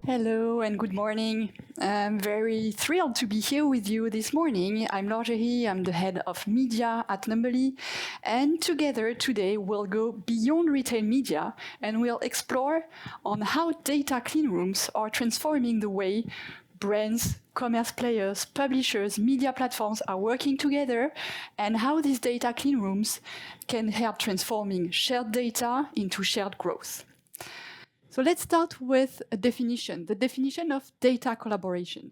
Hello and good morning. I'm very thrilled to be here with you this morning. I'm Laure, I'm the head of media at Numbly, and together today we'll go beyond retail media and we'll explore on how data clean rooms are transforming the way brands, commerce players, publishers, media platforms are working together, and how these data clean rooms can help transforming shared data into shared growth. So let's start with a definition, the definition of data collaboration.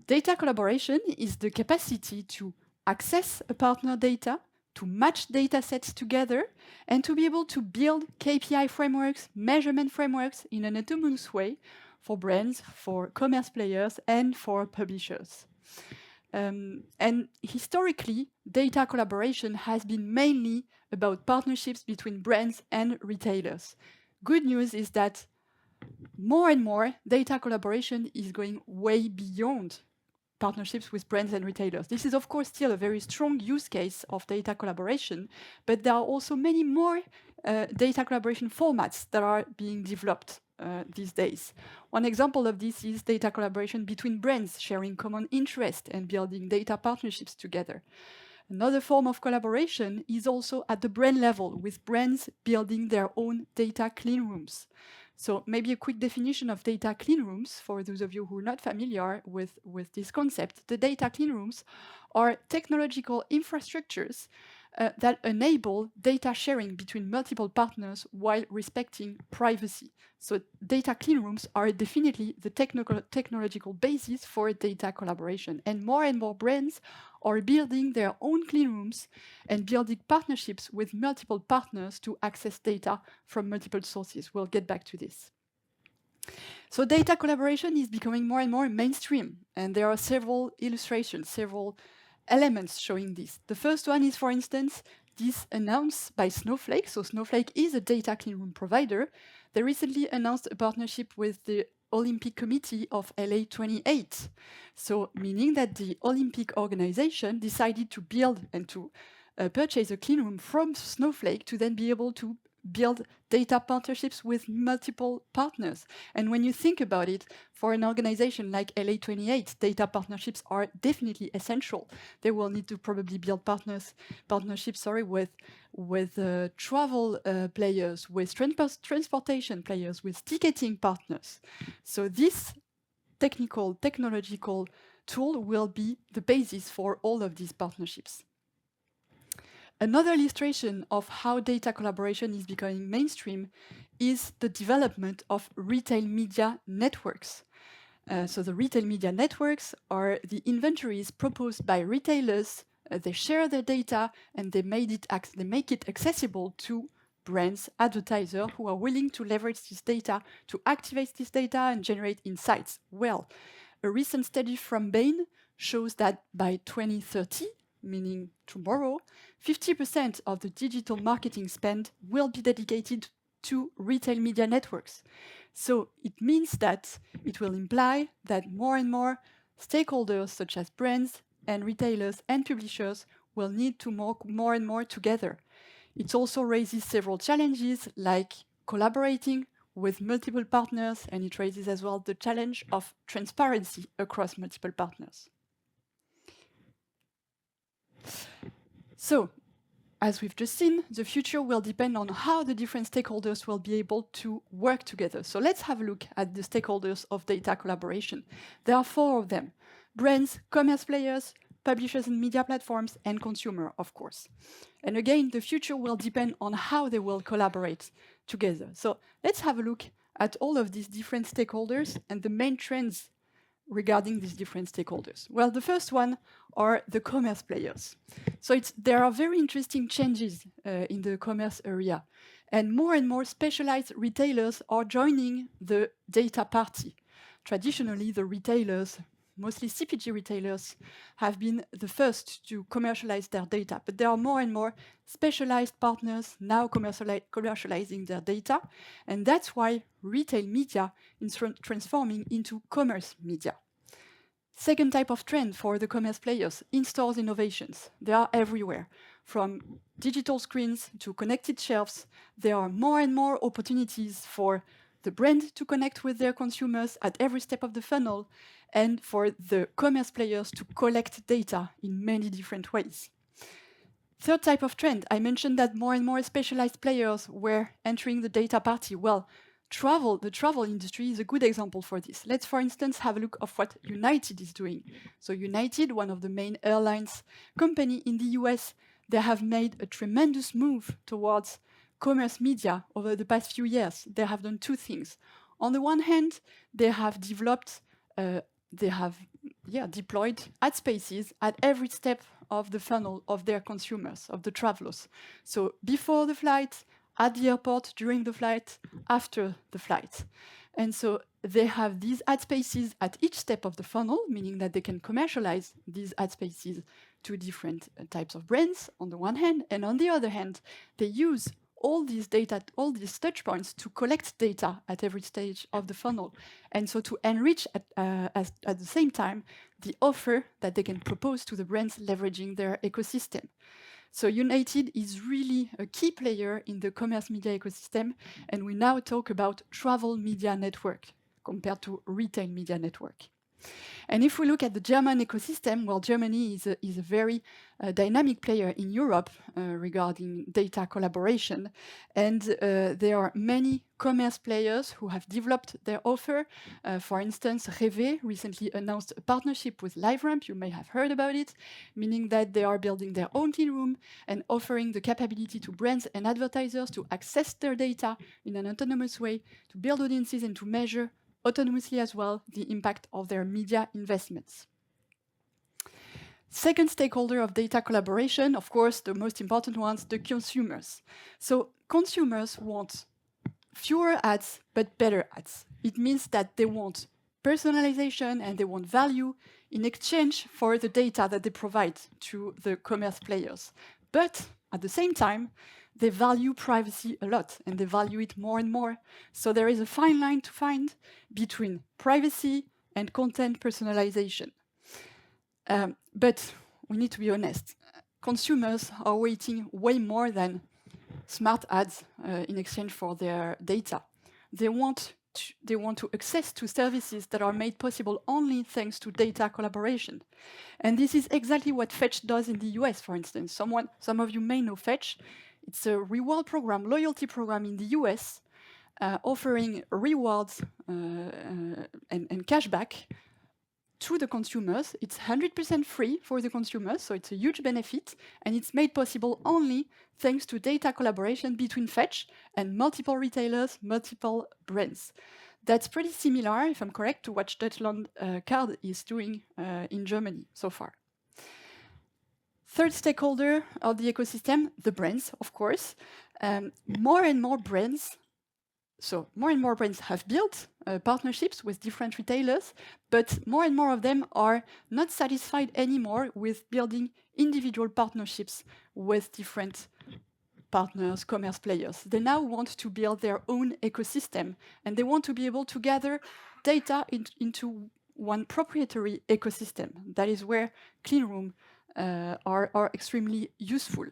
Data collaboration is the capacity to access a partner data, to match data sets together, and to be able to build KPI frameworks, measurement frameworks in an autonomous way for brands, for commerce players, and for publishers. And historically, data collaboration has been mainly about partnerships between brands and retailers. Good news is that more and more data collaboration is going way beyond partnerships with brands and retailers. This is, of course, still a very strong use case of data collaboration, but there are also many more data collaboration formats that are being developed these days. One example of this is data collaboration between brands sharing common interests and building data partnerships together. Another form of collaboration is also at the brand level, with brands building their own data clean rooms. So maybe a quick definition of data clean rooms for those of you who are not familiar with this concept. The data clean rooms are technological infrastructures that enable data sharing between multiple partners while respecting privacy. So data clean rooms are definitely the technological basis for data collaboration. And more brands are building their own clean rooms and building partnerships with multiple partners to access data from multiple sources. We'll get back to this. So data collaboration is becoming more and more mainstream, and there are several illustrations, several elements showing this. The first one is, for instance, this announced by Snowflake. So Snowflake is a data clean room provider. They recently announced a partnership with the Olympic Committee of LA 28. So meaning that the Olympic organization decided to build and to purchase a clean room from Snowflake to then be able to build data partnerships with multiple partners. And when you think about it, for an organization like LA 28, data partnerships are definitely essential. They will need to probably build partnerships with travel players, with transportation players, with ticketing partners. So this technological tool will be the basis for all of these partnerships. Another illustration of how data collaboration is becoming mainstream is the development of retail media networks. So the retail media networks are the inventories proposed by retailers. They share their data and they make it accessible to brands, advertisers who are willing to leverage this data to activate this data and generate insights. Well, a recent study from Bain shows that by 2030, meaning tomorrow, 50% of the digital marketing spend will be dedicated to retail media networks. So it means that it will imply that more and more stakeholders, such as brands and retailers and publishers, will need to work more and more together. It also raises several challenges, like collaborating with multiple partners, and it raises as well the challenge of transparency across multiple partners. So, as we've just seen, the future will depend on how the different stakeholders will be able to work together. So let's have a look at the stakeholders of data collaboration. There are 4 of them: brands, commerce players, publishers and media platforms, and consumer, of course. And again, the future will depend on how they will collaborate together. So let's have a look at all of these different stakeholders and the main trends regarding these different stakeholders. Well, the first one are the commerce players. So there are very interesting changes in the commerce area, and more specialized retailers are joining the data party. Traditionally, the retailers, mostly CPG retailers, have been the first to commercialize their data, but there are more and more specialized partners now commercializing their data, and that's why retail media is transforming into commerce media. Second type of trend for the commerce players, in-stores innovations. They are everywhere. From digital screens to connected shelves, there are more and more opportunities for the brand to connect with their consumers at every step of the funnel, and for the commerce players to collect data in many different ways. Third type of trend, I mentioned that more and more specialized players were entering the data party. Well, the travel industry is a good example for this. Let's, for instance, have a look at what United is doing. So United, one of the main airlines company in the US, they have made a tremendous move towards commerce media over the past few years. They have done two things. On the one hand, they have developed, deployed ad spaces at every step of the funnel of their consumers, of the travelers. So before the flight, at the airport, during the flight, after the flight. And so they have these ad spaces at each step of the funnel, meaning that they can commercialize these ad spaces to different types of brands on the one hand, and on the other hand, they use all these data, all these touch points to collect data at every stage of the funnel. And so to enrich at the same time the offer that they can propose to the brands leveraging their ecosystem. So United is really a key player in the commerce media ecosystem, and we now talk about travel media network compared to retail media network. And if we look at the German ecosystem, well, Germany is a very dynamic player in Europe regarding data collaboration. And there are many commerce players who have developed their offer. For instance, Rêver recently announced a partnership with LiveRamp. You may have heard about it, meaning that they are building their own clean room and offering the capability to brands and advertisers to access their data in an autonomous way, to build audiences and to measure autonomously as well the impact of their media investments. Second stakeholder of data collaboration, of course, the most important ones, the consumers. So consumers want fewer ads, but better ads. It means that they want personalization and they want value in exchange for the data that they provide to the commerce players. But at the same time, they value privacy a lot, and they value it more and more. So there is a fine line to find between privacy and content personalization. But we need to be honest. Consumers are waiting way more than smart ads in exchange for their data. They want to access to services that are made possible only thanks to data collaboration. And this is exactly what Fetch does in the US, for instance. Some of you may know Fetch. It's a reward program, loyalty program in the US, offering rewards and cashback to the consumers. It's 100% free for the consumers, so it's a huge benefit, and it's made possible only thanks to data collaboration between Fetch and multiple retailers, multiple brands. That's pretty similar, if I'm correct, to what Deutschland Card is doing in Germany so far. Third stakeholder of the ecosystem, the brands, of course. More and more brands have built partnerships with different retailers, but more and more of them are not satisfied anymore with building individual partnerships with different partners, commerce players. They now want to build their own ecosystem, and they want to be able to gather data into one proprietary ecosystem. That is where Cleanrooms are extremely useful.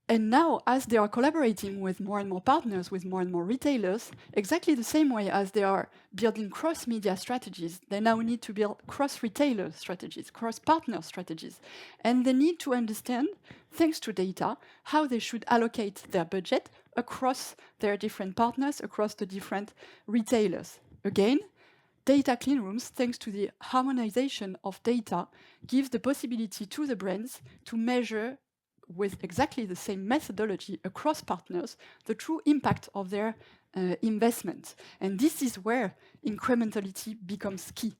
And now, as they are collaborating with more and more partners, with more and more retailers, exactly the same way as they are building cross-media strategies, they now need to build cross-retailer strategies, cross-partner strategies. And they need to understand, thanks to data, how they should allocate their budget across their different partners, across the different retailers. Again, data cleanrooms, thanks to the harmonization of data, gives the possibility to the brands to measure with exactly the same methodology across partners the true impact of their investment. And this is where incrementality becomes key,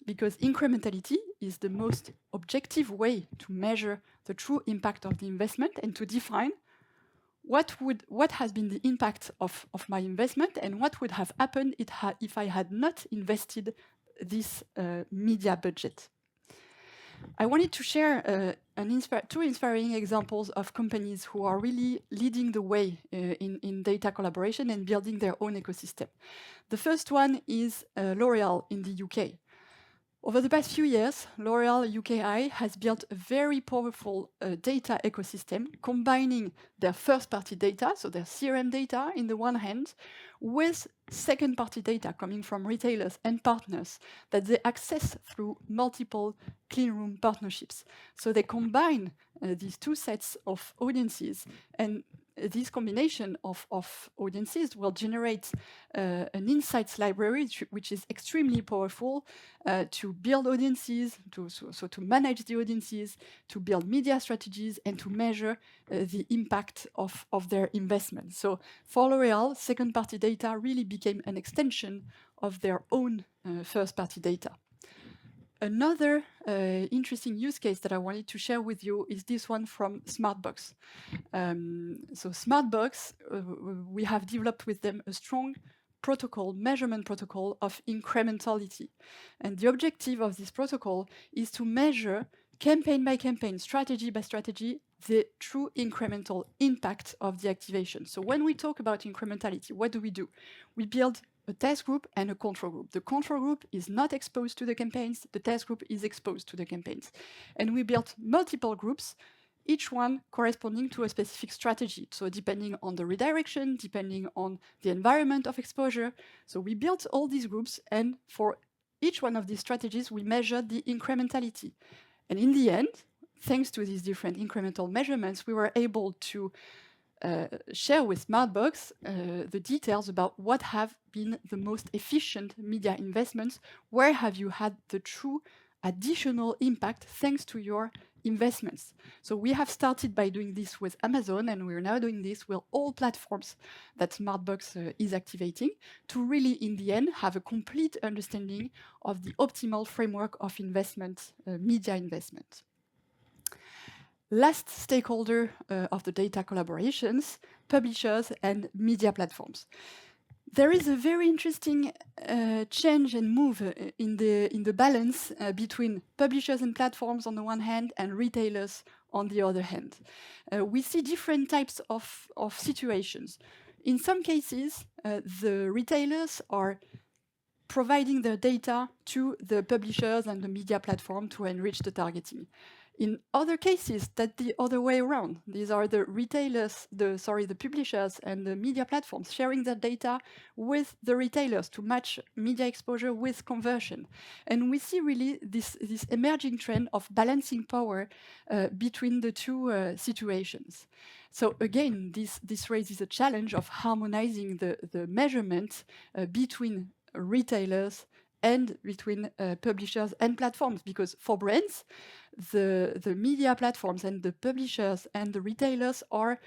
because incrementality is the most objective way to measure the true impact of the investment and to define what has been the impact of my investment and what would have happened if I had not invested this media budget. I wanted to share two inspiring examples of companies who are really leading the way in data collaboration and building their own ecosystem. The first one is L'Oreal in the UK. Over the past few years, L'Oréal UKI has built a very powerful data ecosystem, combining their first-party data, so their CRM data in the one hand, with second-party data coming from retailers and partners that they access through multiple cleanroom partnerships. So they combine these two sets of audiences, and this combination of audiences will generate an insights library, which is extremely powerful to build audiences, so to manage the audiences, to build media strategies, and to measure the impact of their investment. So for L'Oréal, second-party data really became an extension of their own first-party data. Another interesting use case that I wanted to share with you is this one from Smartbox. So Smartbox, we have developed with them a strong protocol, measurement protocol of incrementality. And the objective of this protocol is to measure campaign by campaign, strategy by strategy, the true incremental impact of the activation. So when we talk about incrementality, what do? We build a test group and a control group. The control group is not exposed to the campaigns, the test group is exposed to the campaigns. And we built multiple groups, each one corresponding to a specific strategy. So depending on the redirection, depending on the environment of exposure. So we built all these groups, and for each one of these strategies, we measured the incrementality. And in the end, thanks to these different incremental measurements, we were able to share with Smartbox the details about what have been the most efficient media investments, where have you had the true additional impact thanks to your investments. So we have started by doing this with Amazon, and we're now doing this with all platforms that Smartbox is activating to really, in the end, have a complete understanding of the optimal framework of investment, media investment. Last stakeholder of the data collaborations, publishers and media platforms. There is a very interesting change and move in the balance between publishers and platforms on the one hand and retailers on the other hand. We see different types of situations. In some cases, the retailers are providing their data to the publishers and the media platform to enrich the targeting. In other cases, that's the other way around. These are the retailers, the publishers and the media platforms sharing their data with the retailers to match media exposure with conversion. And we see really this emerging trend of balancing power between the two situations. So again, this raises a challenge of harmonizing the measurement between retailers and between publishers and platforms, because for brands, the media platforms and the publishers and the retailers are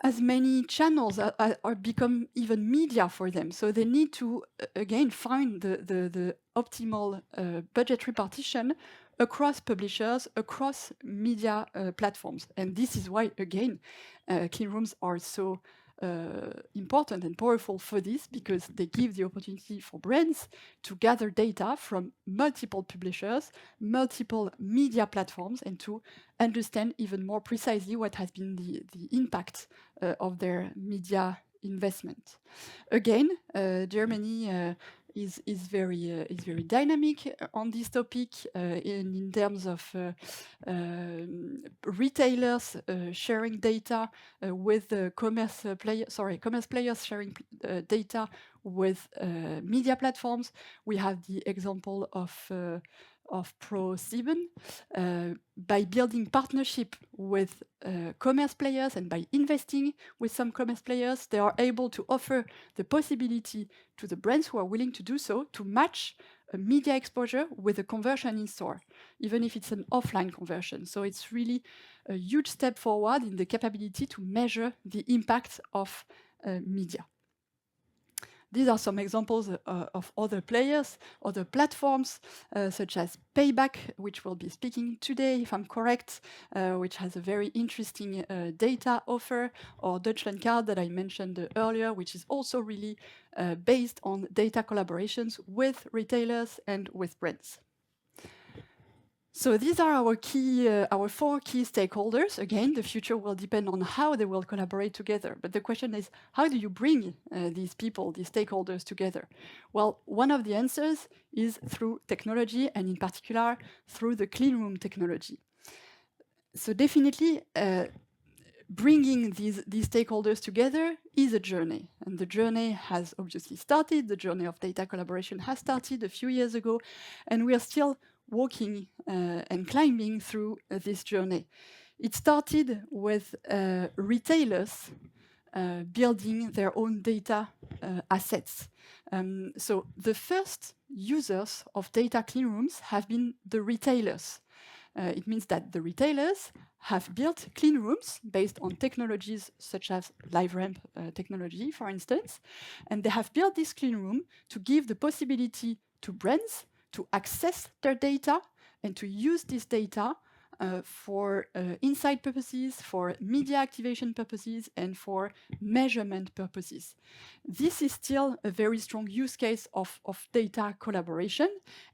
as many channels are become even media for them. So they need to, again, find the optimal budget repartition across publishers, across media platforms. And this is why, again, Cleanrooms are so important and powerful for this, because they give the opportunity for brands to gather data from multiple publishers, multiple media platforms, and to understand even more precisely what has been the impact of their media investment. Again, Germany is very dynamic on this topic in terms of retailers sharing data with commerce players sharing data with media platforms. We have the example of ProSieben, by building partnership with commerce players and by investing with some commerce players, they are able to offer the possibility to the brands who are willing to do so to match a media exposure with a conversion in store, even if it's an offline conversion. So it's really a huge step forward in the capability to measure the impact of media. These are some examples of other players, other platforms, such as Payback, which we'll be speaking today, if I'm correct, which has a very interesting data offer, or Deutschland Card that I mentioned earlier, which is also really based on data collaborations with retailers and with brands. So these are our four key stakeholders. Again, the future will depend on how they will collaborate together. But the question is, how do you bring these people, these stakeholders together? Well, one of the answers is through technology, and in particular, through the clean room technology. So definitely, bringing these stakeholders together is a journey. And the journey has obviously started. The journey of data collaboration has started a few years ago, and we are still walking and climbing through this journey. It started with retailers building their own data assets. So the first users of data clean rooms have been the retailers. It means that the retailers have built clean rooms based on technologies such as LiveRamp technology, for instance, and they have built this clean room to give the possibility to brands to access their data and to use this data for insight purposes, for media activation purposes, and for measurement purposes. This is still a very strong use case of data collaboration,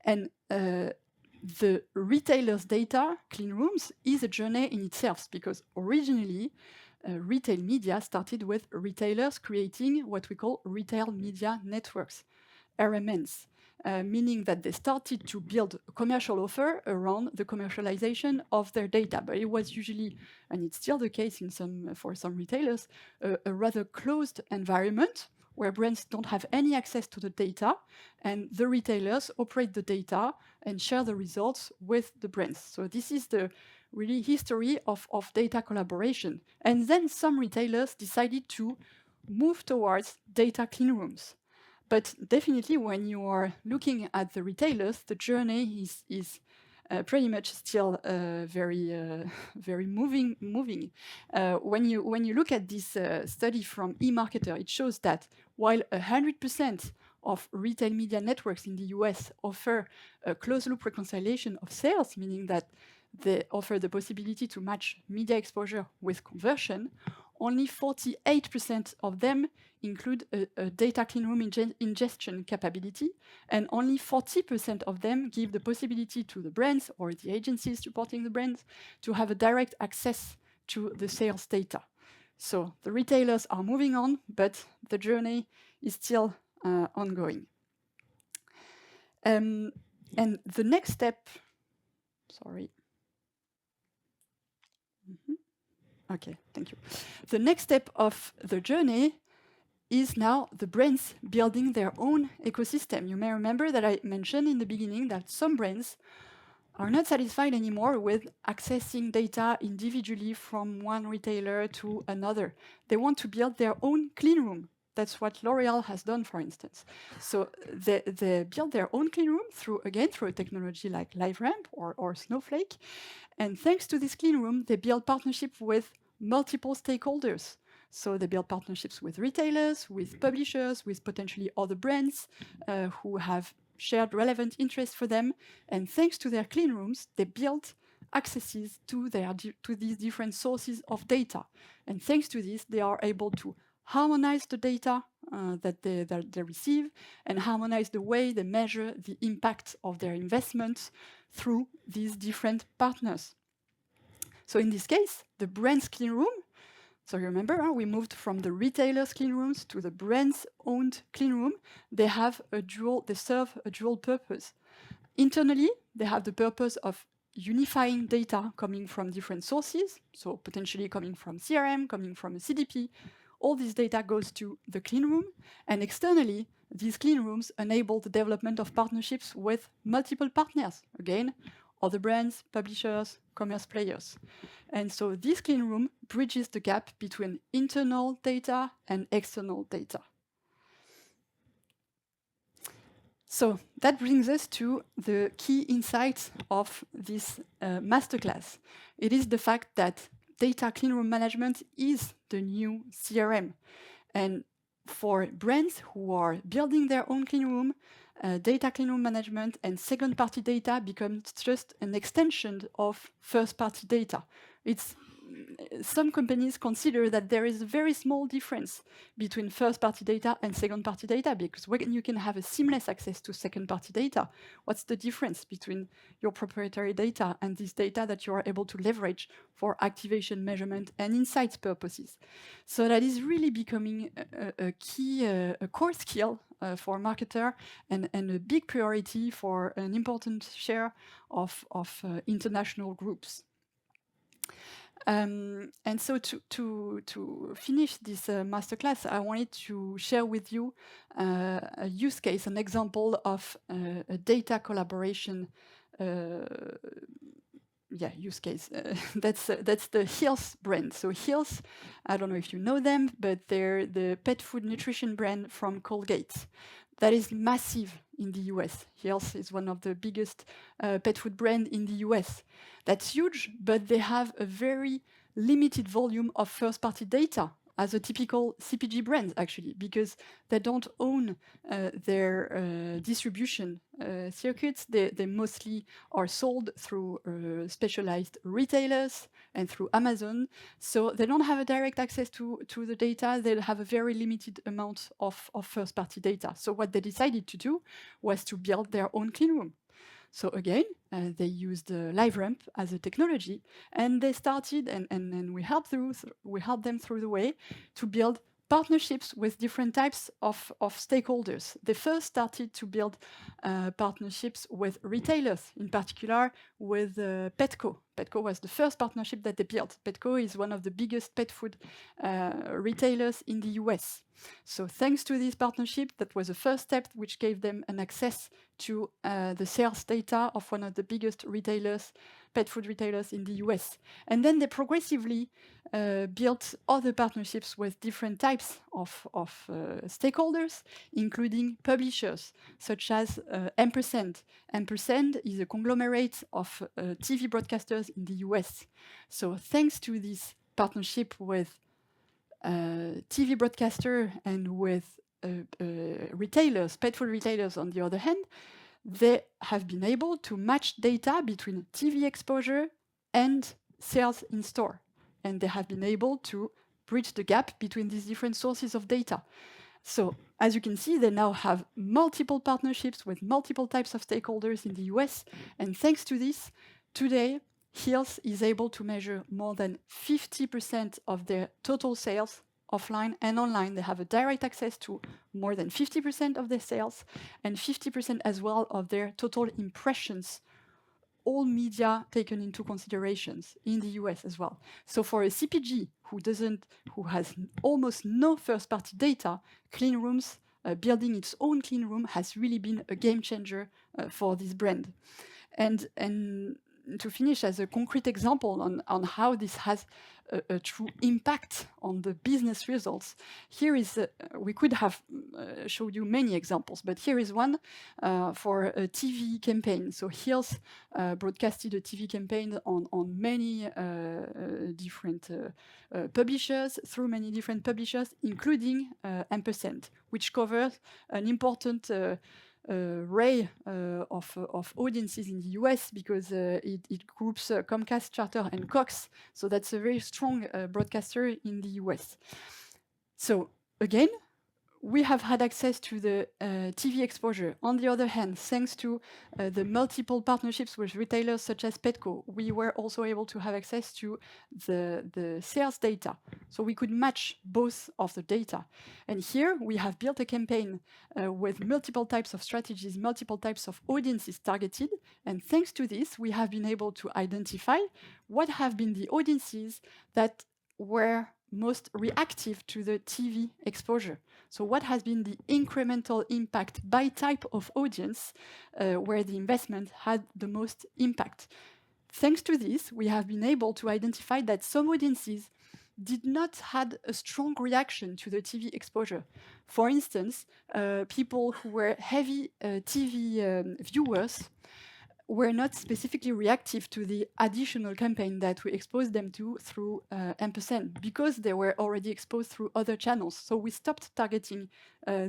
and the retailer's data, clean rooms, is a journey in itself, because originally retail media started with retailers creating what we call retail media networks, RMNs, meaning that they started to build a commercial offer around the commercialization of their data. But it was usually, and it's still the case for some retailers, a rather closed environment where brands don't have any access to the data, and the retailers operate the data and share the results with the brands. So this is the really history of data collaboration. And then some retailers decided to move towards data clean rooms. But definitely when you are looking at the retailers, the journey is pretty much still very moving. When you look at this study from eMarketer, it shows that while 100% of retail media networks in the US offer a closed-loop reconciliation of sales, meaning that they offer the possibility to match media exposure with conversion, only 48% of them include a data clean room ingestion capability, and only 40% of them give the possibility to the brands or the agencies supporting the brands to have a direct access to the sales data. So the retailers are moving on, but the journey is still ongoing. And the next step, sorry. Okay, thank you. The next step of the journey is now the brands building their own ecosystem. You may remember that I mentioned in the beginning that some brands are not satisfied anymore with accessing data individually from one retailer to another. They want to build their own clean room. That's what L'Oreal has done, for instance. So they build their own clean room through a technology like LiveRamp or Snowflake. And thanks to this clean room, they build partnership with multiple stakeholders. So they build partnerships with retailers, with publishers, with potentially other brands who have shared relevant interests for them. And thanks to their clean rooms, they build accesses to these different sources of data. And thanks to this, they are able to harmonize the data that they receive and harmonize the way they measure the impact of their investments through these different partners. So in this case, the brand's clean room, so you remember, we moved from the retailers' clean rooms to the brand's owned clean room. They serve a dual purpose. Internally, they have the purpose of unifying data coming from different sources, so potentially coming from CRM, coming from a CDP. All this data goes to the clean room, and externally, these clean rooms enable the development of partnerships with multiple partners. Again, other brands, publishers, commerce players. And so this clean room bridges the gap between internal data and external data. So that brings us to the key insights of this masterclass. It is the fact that data clean room management is the new CRM. And for brands who are building their own clean room, data clean room management and second-party data becomes just an extension of first-party data. It's some companies consider that there is a very small difference between first-party data and second-party data, because when you can have a seamless access to second-party data, what's the difference between your proprietary data and this data that you are able to leverage for activation, measurement, and insights purposes? So that is really becoming a key, a core skill for a marketer, and a big priority for an important share of international groups. And so to finish this masterclass, I wanted to share with you a use case, an example of a data collaboration use case. That's the Hills brand. So Hills, I don't know if you know them, but they're the pet food nutrition brand from Colgate. That is massive in the US. Hills is one of the biggest pet food brand in the US. That's huge, but they have a very limited volume of first-party data as a typical CPG brand, actually, because they don't own their distribution circuits. They mostly are sold through specialized retailers and through Amazon. So they don't have a direct access to the data. They have a very limited amount of first-party data. So what they decided to do was to build their own clean room. So again, they used LiveRamp as a technology, and they started, and we helped them through the way to build partnerships with different types of stakeholders. They first started to build partnerships with retailers, in particular with Petco. Petco was the first partnership that they built. Petco is one of the biggest pet food retailers in the US. So thanks to this partnership, that was the first step which gave them an access to the sales data of one of the biggest retailers, pet food retailers in the US. And then they progressively built other partnerships with different types of stakeholders, including publishers, such as Ampersand. Ampersand is a conglomerate of TV broadcasters in the US. So thanks to this partnership with TV broadcaster and with retailers, pet food retailers on the other hand, they have been able to match data between TV exposure and sales in store. And they have been able to bridge the gap between these different sources of data. So as you can see, they now have multiple partnerships with multiple types of stakeholders in the US. And thanks to this, today, Hills is able to measure more than 50% of their total sales offline and online. They have a direct access to more than 50% of their sales and 50% as well of their total impressions, all media taken into considerations in the US as well. So for a CPG who has almost no first-party data, Cleanrooms, building its own clean room has really been a game changer for this brand. And to finish, as a concrete example on how this has a true impact on the business results, here is, we could have showed you many examples, but here is one for a TV campaign. So Hills broadcasted a TV campaign on many different publishers, through many different publishers, including Ampersand, which covers an important array of audiences in the US, because it groups Comcast, Charter, and Cox. So that's a very strong broadcaster in the US. So again, we have had access to the TV exposure. On the other hand, thanks to the multiple partnerships with retailers such as Petco, we were also able to have access to the sales data. So we could match both of the data. And here we have built a campaign with multiple types of strategies, multiple types of audiences targeted. And thanks to this, we have been able to identify what have been the audiences that were most reactive to the TV exposure. So what has been the incremental impact by type of audience where the investment had the most impact? Thanks to this, we have been able to identify that some audiences did not had a strong reaction to the TV exposure. For instance, people who were heavy TV viewers were not specifically reactive to the additional campaign that we exposed them to through ampersand because they were already exposed through other channels. So we stopped targeting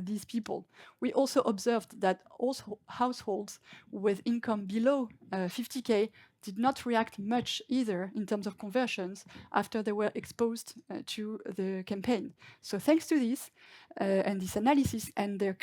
these people. We also observed that also households with income below 50K did not react much either in terms of conversions after they were exposed to the campaign. So thanks to this and this analysis and the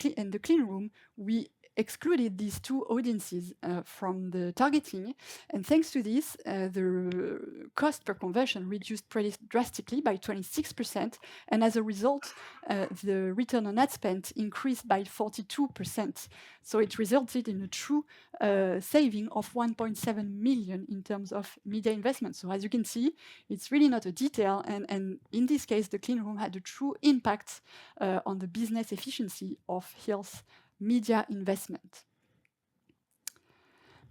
clean room, we excluded these two audiences from the targeting. And thanks to this, the cost per conversion reduced pretty drastically by 26%. And as a result, the return on ad spend increased by 42%. So it resulted in a true saving of 1.7 million in terms of media investment. So as you can see, it's really not a detail. And in this case, the clean room had a true impact on the business efficiency of Hill's media investment.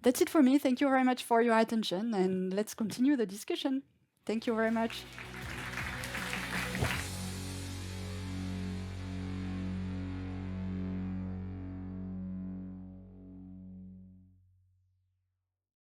That's it for me. Thank you very much for your attention, and let's continue the discussion. Thank you very much.